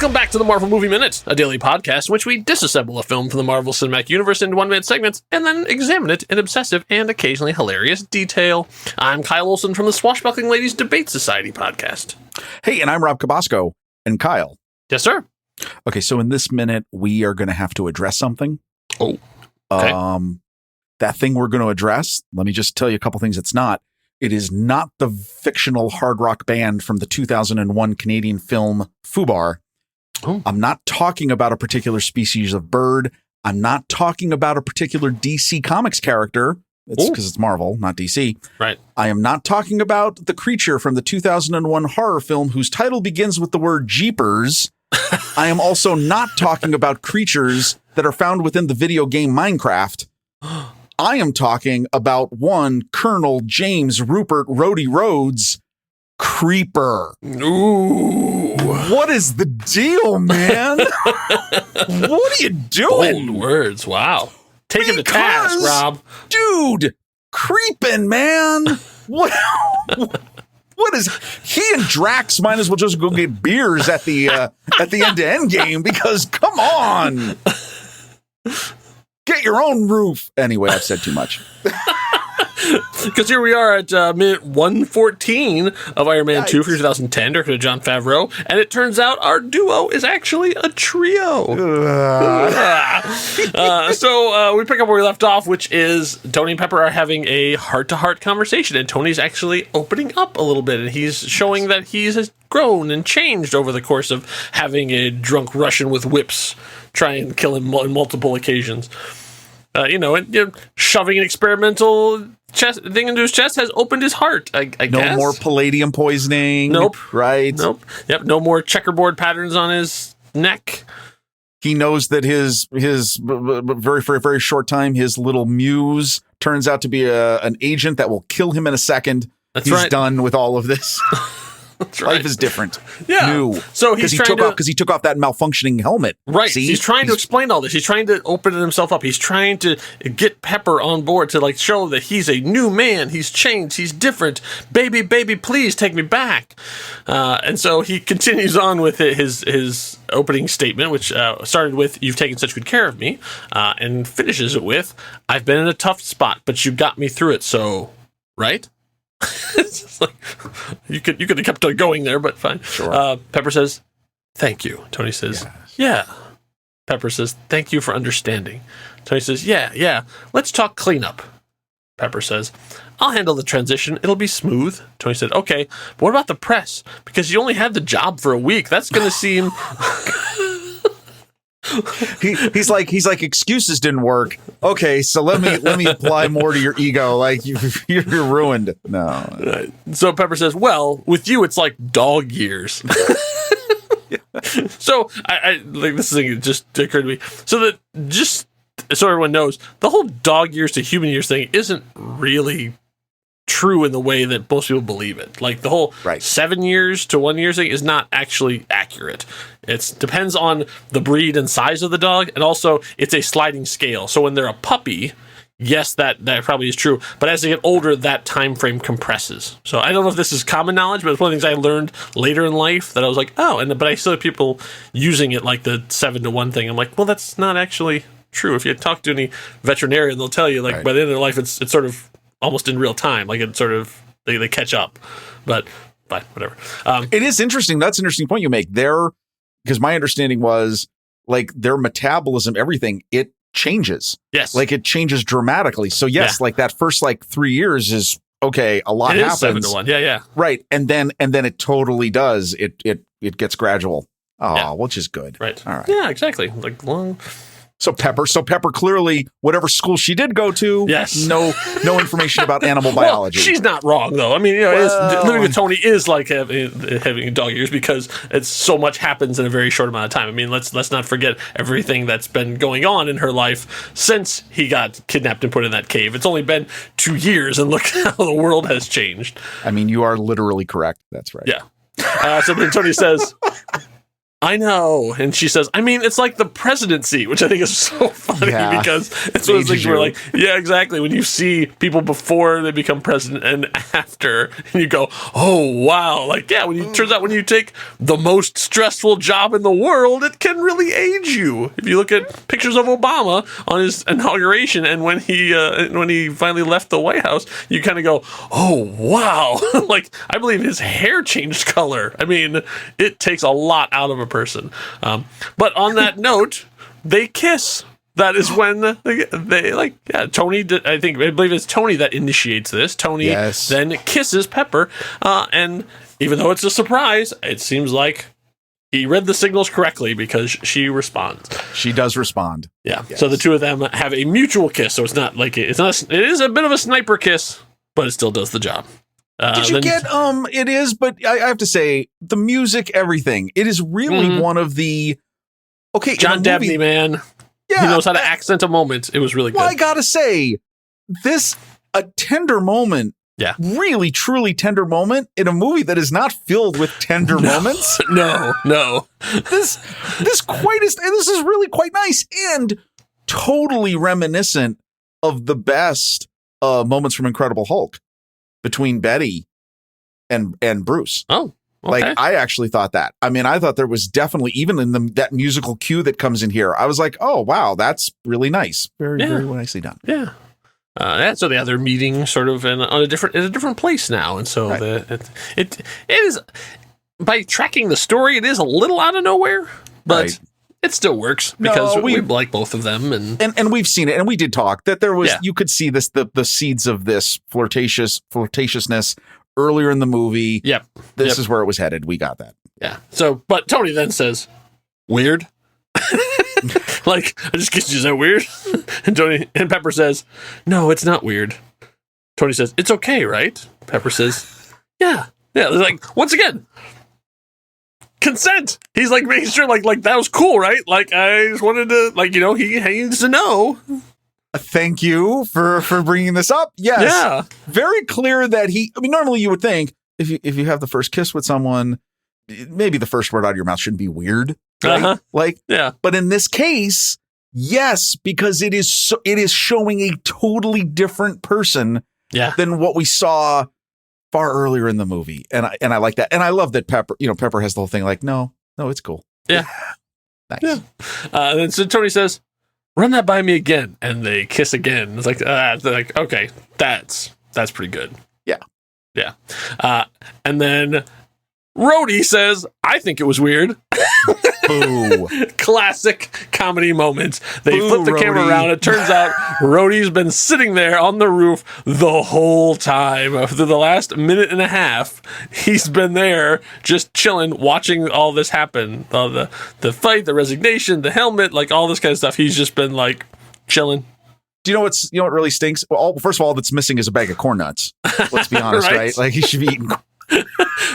Welcome back to the Marvel Movie Minute, a daily podcast in which we disassemble a film from the Marvel Cinematic Universe into 1-minute segments and then examine it in obsessive and occasionally hilarious detail. I'm Kyle Olson from the Swashbuckling Ladies Debate Society podcast. Hey, and I'm Rob Cabasco. And Kyle. Yes, sir. Okay, so in this minute, we are going to have to address something. Oh, okay. That thing we're going to address, let me just tell you a couple things it's not. It is not the fictional hard rock band from the 2001 Canadian film Fubar. Oh. I'm not talking about a particular species of bird. I'm not talking about a particular DC Comics character. It's because it's Marvel, not DC. Right. I am not talking about the creature from the 2001 horror film whose title begins with the word Jeepers. I am also not talking about creatures that are found within the video game Minecraft. I am talking about one Colonel James Rupert Rhodey Rhodes, Creeper. Ooh. What is the deal, man? What are you doing? Bold words. Wow. Take him to task, Rob. Dude, creeping, man. What is he and Drax might as well just go get beers at the end-to-end game because come on. Get your own roof. Anyway, I've said too much. Because here we are at minute 114 of Iron Man 2 for 2010, directed by Jon Favreau, and it turns out our duo is actually a trio. So we pick up where we left off, which is Tony and Pepper are having a heart-to-heart conversation, and Tony's actually opening up a little bit, and he's showing that he's grown and changed over the course of having a drunk Russian with whips try and kill him on multiple occasions. Shoving an experimental thing into his chest has opened his heart, I guess. No more palladium poisoning. Nope. Right? Nope. Yep, no more checkerboard patterns on his neck. He knows that his very, very, very short time, his little muse turns out to be an agent that will kill him in a second. That's He's right. done with all of this. That's right. Life is different. Yeah. New. So he took off that malfunctioning helmet. Right. See? He's trying to explain all this. He's trying to open himself up. He's trying to get Pepper on board to show that he's a new man. He's changed. He's different. Baby, please take me back. And so he continues on with his opening statement, which started with, "You've taken such good care of me," and finishes it with, "I've been in a tough spot, but you got me through it, so," right? It's just like, you could have kept on going there, but fine. Sure. Pepper says, "Thank you." Tony says, Yes. "Yeah." Pepper says, "Thank you for understanding." Tony says, Yeah. Let's talk cleanup." Pepper says, "I'll handle the transition. It'll be smooth." Tony said, "Okay, but what about the press? Because you only had the job for a week. That's going to seem..." He's like excuses didn't work. Okay, so let me apply more to your ego. Like you're ruined. No. Right. So Pepper says, "Well, with you, it's like dog years." So I like this thing just occurred to me. So that just so everyone knows, the whole dog years to human years thing isn't really true in the way that most people believe it. Like the whole 7 years to 1 year thing is not actually accurate. It depends on the breed and size of the dog, and also it's a sliding scale. So when they're a puppy, yes, that probably is true. But as they get older, that time frame compresses. So I don't know if this is common knowledge, but it's one of the things I learned later in life that I was like, oh, but I still have people using it like the 7 to 1 thing. I'm like, well, that's not actually true. If you talk to any veterinarian, they'll tell you by the end of their life, it's sort of almost in real time. Like it's sort of, they catch up, but whatever. It is interesting. That's an interesting point you make there, because my understanding was their metabolism, everything, it changes. Yes. It changes dramatically. So yes, that first 3 years is okay. A lot happens. 7 to 1. Yeah. Right. And then it totally does. It gets gradual. Oh, which is good. Right. All right. Yeah, exactly. Long. So Pepper clearly, whatever school she did go to, no information about animal biology. Well, she's not wrong though. I mean, living with Tony is like having dog years because it's so much happens in a very short amount of time. I mean, let's not forget everything that's been going on in her life since he got kidnapped and put in that cave. It's only been 2 years, and look how the world has changed. I mean, you are literally correct. That's right. Yeah. So then Tony says, I know. And she says, I mean, it's like the presidency, which I think is so funny because it's one of those things where, like, yeah, exactly. When you see people before they become president and after, and you go, oh, wow. Like, yeah, turns out when you take the most stressful job in the world, it can really age you. If you look at pictures of Obama on his inauguration and when he finally left the White House, you kind of go, oh, wow. Like, I believe his hair changed color. I mean, it takes a lot out of a person. But on that note, they kiss. That is when they like, yeah, Tony did, I believe it's Tony that initiates this. Tony then kisses Pepper. And even though it's a surprise, it seems like he read the signals correctly because she responds. She does respond. Yeah. Yes. So the two of them have a mutual kiss. So it's not like, it is a bit of a sniper kiss, but it still does the job. Did you get, it is, but I have to say, the music, everything, it is really one of the, John Dabney, man. Yeah. He knows how to accent a moment. It was really good. Well, I gotta say, a tender moment, really, truly tender moment in a movie that is not filled with tender moments. No. This is really quite nice and totally reminiscent of the best moments from Incredible Hulk. Between Betty and Bruce. Oh, okay. Like, I actually thought that. I mean, I thought there was definitely, even in that musical cue that comes in here, I was like, oh, wow, that's really nice. Very nicely done. Yeah. So the other meeting sort of in a different place now. And so it is, by tracking the story, it is a little out of nowhere, but it still works because we like both of them. And we've seen it. And we did talk that there was, you could see this, the seeds of this flirtatiousness earlier in the movie. Yep. This is where it was headed. We got that. Yeah. So, but Tony then says, weird. Like, I just kissed you. Is that weird? And Pepper says, no, it's not weird. Tony says, it's okay, right? Pepper says, yeah. Like, once again, consent. He's like making sure, like that was cool, right? Like, I just wanted to, like, he needs to know. Thank you for bringing this up. Yes. Yeah. Very clear that normally you would think if you have the first kiss with someone, maybe the first word out of your mouth shouldn't be weird. Right? Like, but in this case, yes, because it is showing a totally different person than what we saw far earlier in the movie. And I like that. And I love that Pepper has the whole thing like, no, it's cool. Yeah. Nice. Yeah. And then so Tony says, run that by me again. And they kiss again. It's like, they're like, okay, that's pretty good. Yeah. Yeah. And then Rhodey says, I think it was weird. Boo. Classic comedy moments. They flip the camera around. It turns out Rhodey's been sitting there on the roof the whole time. For the last minute and a half, he's been there just chilling, watching all this happen. The fight, the resignation, the helmet, like all this kind of stuff. He's just been like chilling. Do you know what really stinks? Well, first of all, that's missing is a bag of corn nuts. Let's be honest, right? Like, he should be eating.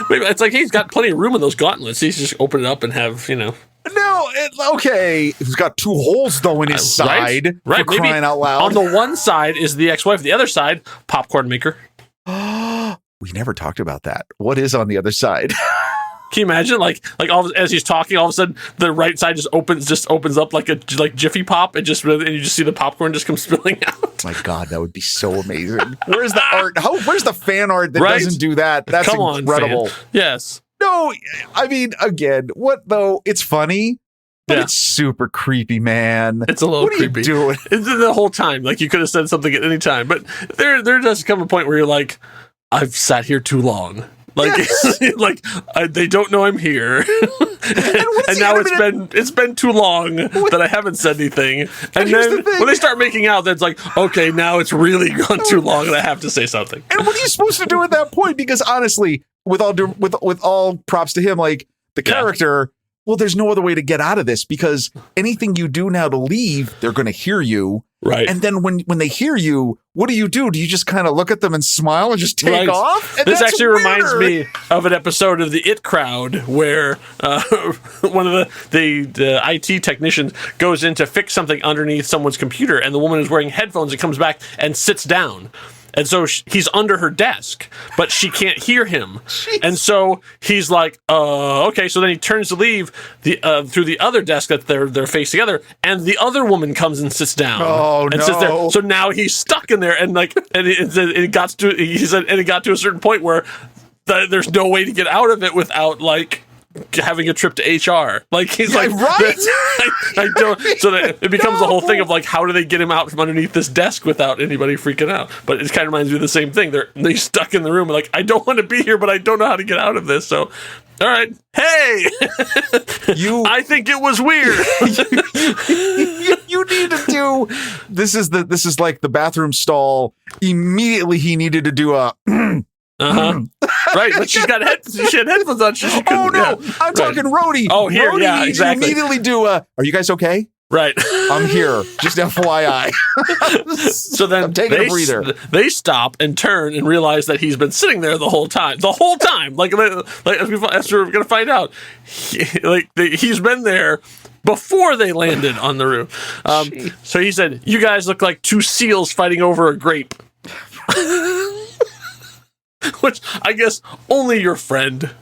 Maybe it's like he's got plenty of room in those gauntlets. He's just open it up and have, No, okay. He's got two holes though in his side. Right. For crying out loud. On the one side is the ex-wife. The other side, popcorn maker. We never talked about that. What is on the other side? Can you imagine, like as he's talking, all of a sudden the right side just opens up like Jiffy Pop, and you just see the popcorn just come spilling out. My God, that would be so amazing. Where's the art? Where's the fan art that doesn't do that? That's incredible. Fan. Yes. No, I mean, again, what though? It's funny, but it's super creepy, man. It's a little creepy. What are you doing? It's the whole time. Like, you could have said something at any time, but there does come a point where you're like, I've sat here too long. Like, they don't know I'm here, and now it's been too long that I haven't said anything. And then when they start making out, that's like, okay, now it's really gone too long, and I have to say something. And what are you supposed to do at that point? Because honestly, with all props to him, like the character, well, there's no other way to get out of this, because anything you do now to leave, they're going to hear you. Right. And then when they hear you, what do? Do you just kind of look at them and smile and just take off? And this actually reminds me of an episode of the It Crowd where one of the IT technicians goes in to fix something underneath someone's computer, and the woman is wearing headphones and comes back and sits down. And so he's under her desk, but she can't hear him. Jeez. And so he's like, okay. So then he turns to leave through the other desk that they're faced together, and the other woman comes and sits down. Oh, and no. sits there. So now he's stuck in there, and it got to a certain point where there's no way to get out of it without like having a trip to HR. Like he's like, right? I don't. So that it becomes the whole thing of like, how do they get him out from underneath this desk without anybody freaking out? But it kind of reminds me of the same thing. They're stuck in the room, like, I don't want to be here, but I don't know how to get out of this. So, all right, hey, I think it was weird. You need to do. This is like the bathroom stall. Immediately, he needed to do a. Right, but she had headphones on. She oh no, yeah. I'm talking Rhodey. Oh, here, Rhodey yeah, exactly. Immediately do a. Are you guys okay? Right. I'm here. Just FYI. So then I'm taking a breather. They stop and turn and realize that he's been sitting there the whole time. Like as we're gonna find out, he's been there before they landed on the roof. So he said, "You guys look like two seals fighting over a grape." Which I guess only your friend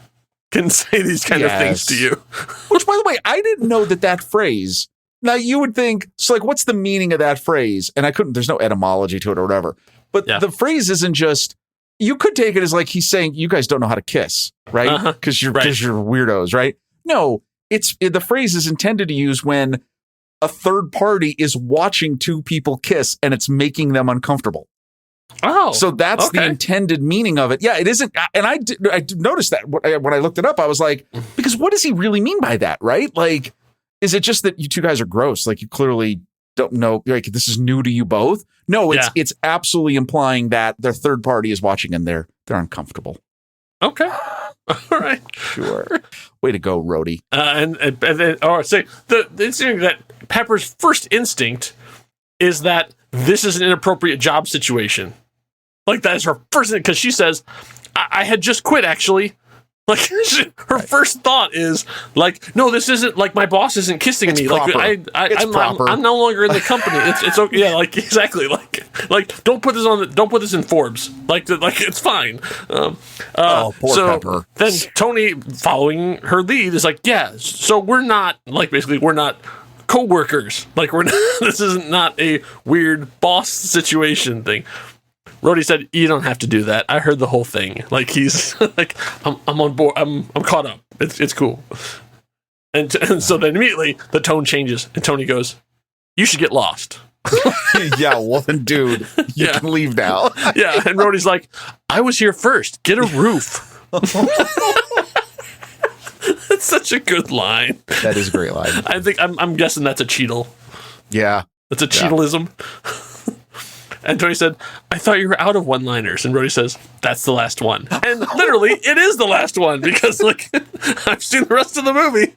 can say these kind of things to you. Which, by the way, I didn't know that phrase. Now, you would think, so like, what's the meaning of that phrase? And there's no etymology to it or whatever. But the phrase isn't just, you could take it as like he's saying, you guys don't know how to kiss, right? Because you're weirdos, right? No, the phrase is intended to use when a third party is watching two people kiss and it's making them uncomfortable. Oh, so that's the intended meaning of it. Yeah, it isn't. And I noticed that when I looked it up, I was like, because what does he really mean by that, right? Like, is it just that you two guys are gross? Like, you clearly don't know, like, this is new to you both? No, it's absolutely implying that their third party is watching and they're uncomfortable. Okay. All right. Sure. Way to go, Rhodey. And then, the thing that Pepper's first instinct is that this is an inappropriate job situation. Like, that is her first thing, because she says, I had just quit, actually. Like, her first thought is, like, no, this isn't, like, my boss isn't kissing me. Proper. Like, I'm no longer in the company. It's okay. Yeah, like, exactly. Like, don't put this in Forbes. Like, it's fine. Poor Pepper. Then Tony, following her lead, is like, yeah, so we're not co-workers. Like, this isn't not a weird boss situation thing. Rhodey said, you don't have to do that. I heard the whole thing. Like, he's like, I'm on board. I'm caught up. It's cool. And so then immediately the tone changes and Tony goes, you should get lost. Yeah, well then, dude, you can leave now. Yeah. And Rhodey's like, I was here first. Get a roof. That's such a good line. That is a great line. I think I'm guessing that's a Cheadle. Yeah. That's a Cheadleism. And Tony said, I thought you were out of one-liners. And Rhodey says, that's the last one. And literally, it is the last one because, like, I've seen the rest of the movie.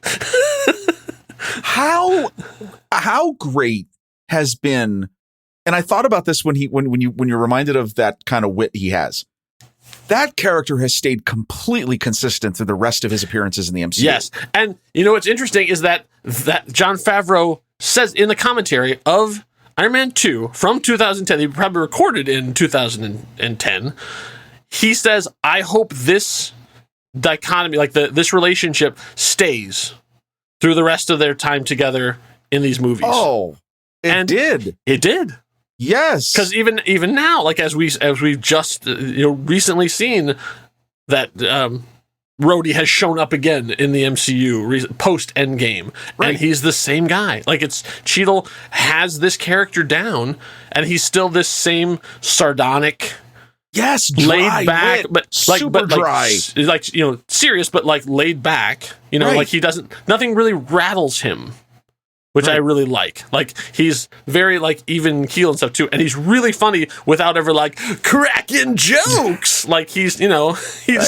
How great has been, and I thought about this when you're reminded of that kind of wit he has. That character has stayed completely consistent through the rest of his appearances in the MCU. Yes. And, you know, what's interesting is that Jon Favreau says in the commentary of Iron Man 2 from 2010, they probably recorded in 2010, he says, I hope this dichotomy, like this relationship stays through the rest of their time together in these movies. Oh, it did. It did. Yes. Because even now, like as we've just recently seen that Rhodey has shown up again in the MCU post Endgame, and he's the same guy. Like Cheadle has this character down, and he's still this same sardonic, laid back, wit, but super dry, like serious, but like laid back. Like he doesn't. Nothing really rattles him. Which I really like. Like, he's very, like, even keel and stuff, too. And he's really funny without ever, like, cracking jokes. Like, he just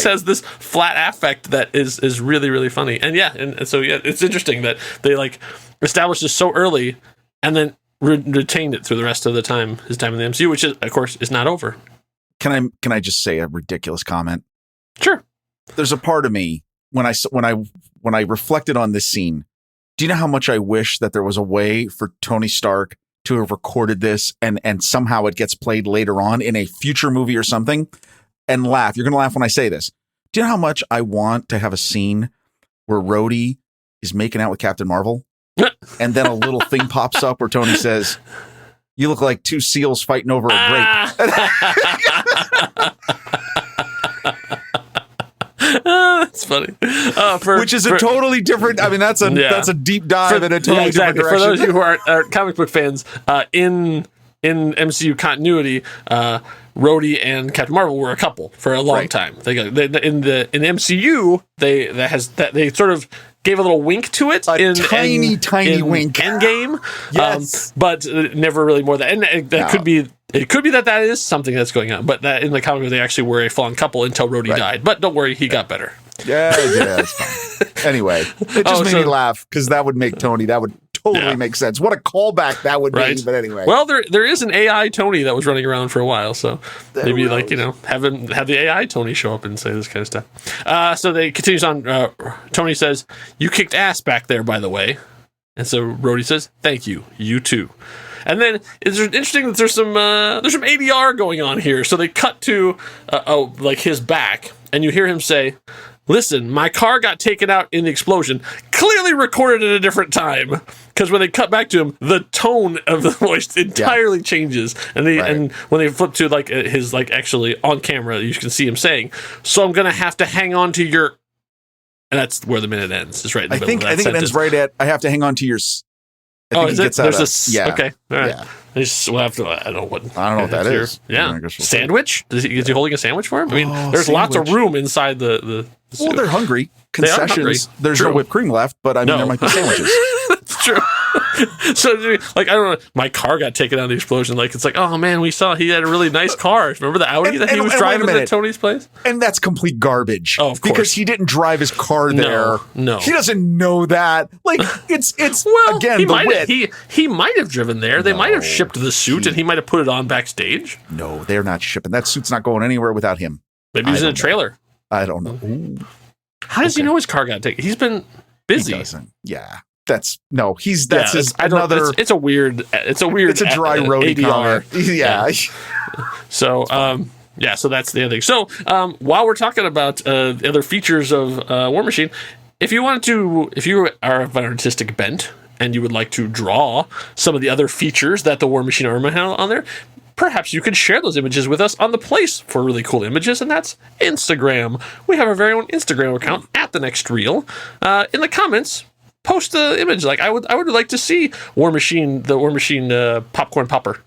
has this flat affect that is really, really funny. And, and so, it's interesting that they, like, established this so early and then retained it through the rest of his time in the MCU, which, of course, is not over. Can I just say a ridiculous comment? Sure. There's a part of me, when I reflected on this scene, do you know how much I wish that there was a way for Tony Stark to have recorded this and somehow it gets played later on in a future movie or something and laugh. You're going to laugh when I say this. Do you know how much I want to have a scene where Rhodey is making out with Captain Marvel and then a little thing pops up where Tony says, "You look like two seals fighting over a grape." That's funny. Which is a totally different. I mean, that's a deep dive in a totally different direction. For those of you who are comic book fans, in MCU continuity, Rhodey and Captain Marvel were a couple for a long time. They in MCU they sort of gave a little wink to it. Tiny wink. Endgame. Yes. But never really more than. And that could be. It could be that is something that's going on, but that in the comic book they actually were a fallen couple until Rhodey died. But don't worry, he got better. Yeah, it's fine. Anyway, it just made me laugh because that would make Tony. That would totally make sense. What a callback that would be. But anyway, well, there is an AI Tony that was running around for a while, so maybe have the AI Tony show up and say this kind of stuff. So they continues on. Tony says, "You kicked ass back there, by the way," and so Rhodey says, "Thank you. You too." And then it's interesting that there's some ADR going on here. So they cut to like his back, and you hear him say, "Listen, my car got taken out in the explosion." Clearly recorded at a different time, because when they cut back to him, the tone of the voice entirely changes. And and when they flip to like his like actually on camera, you can see him saying, "So I'm gonna have to hang on to your," and that's where the minute ends. It's right in the middle of that I think sentence. it ends right at, "I have to hang on to your." Is it? There's okay. All right. Yeah. We'll have to, I don't know what that is. Yeah. Sandwich? Is he holding a sandwich for him? I mean, there's lots of room inside the well, they're hungry. Concessions. There's no whipped cream left, but I mean, there might be sandwiches. That's true. So, like, I don't know. My car got taken out of the explosion. Like, it's like, oh man, we saw he had a really nice car. Remember the Audi that he was driving at Tony's place? And that's complete garbage. Oh, of course. Because he didn't drive his car there. No. He doesn't know that. Like, it's well, again, he might have driven there. They might have shipped the suit and he might have put it on backstage. No, they're not shipping. That suit's not going anywhere without him. Maybe he's in a trailer. I don't know. Ooh. How does he know his car got taken? He's been busy. He doesn't. Yeah. That's his another. It's a weird. It's a dry Rhodey ADR. Yeah. So so that's the other thing. So while we're talking about the other features of War Machine, if you are of an artistic bent and you would like to draw some of the other features that the War Machine armor had on there, perhaps you could share those images with us on the place for really cool images, and that's Instagram. We have our very own Instagram account at The Next Reel. In the comments, post the image. Like I would like to see the War Machine popcorn popper.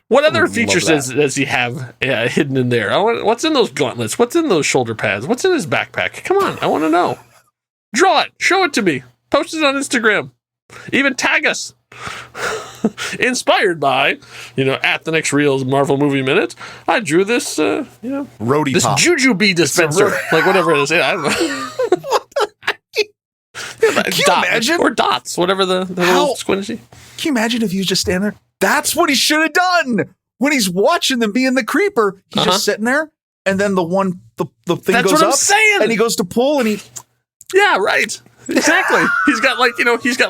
What other features does he have hidden in there? What's in those gauntlets? What's in those shoulder pads? What's in his backpack? Come on, I want to know. Draw it. Show it to me. Post it on Instagram. Even tag us. Inspired by, at The Next Reel's Marvel Movie Minute, I drew this, Rhodey this pop. Jujubee dispenser. Like whatever it is. I don't know. Can you imagine? Or dots, whatever the little squinty. Can you imagine if he was just standing there? That's what he should have done when he's watching them being the creeper. He's just sitting there, and then the thing That's goes what up, I'm saying. and he goes to pull, and he. Yeah, right. Exactly. He's got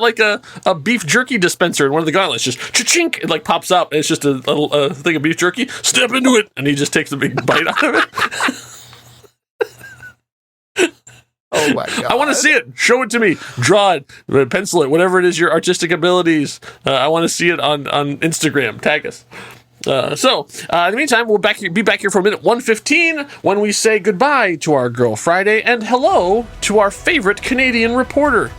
like a beef jerky dispenser in one of the gauntlets. Just cha-chink, it like pops up, and it's just a thing of beef jerky. Step into it, and he just takes a big bite out of it. Oh my God. I want to see it. Show it to me. Draw it. Pencil it. Whatever it is, your artistic abilities. I want to see it on Instagram. Tag us. So, in the meantime, we'll be back here for minute 115 when we say goodbye to our girl Friday and hello to our favorite Canadian reporter.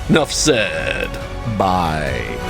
Enough said. Bye.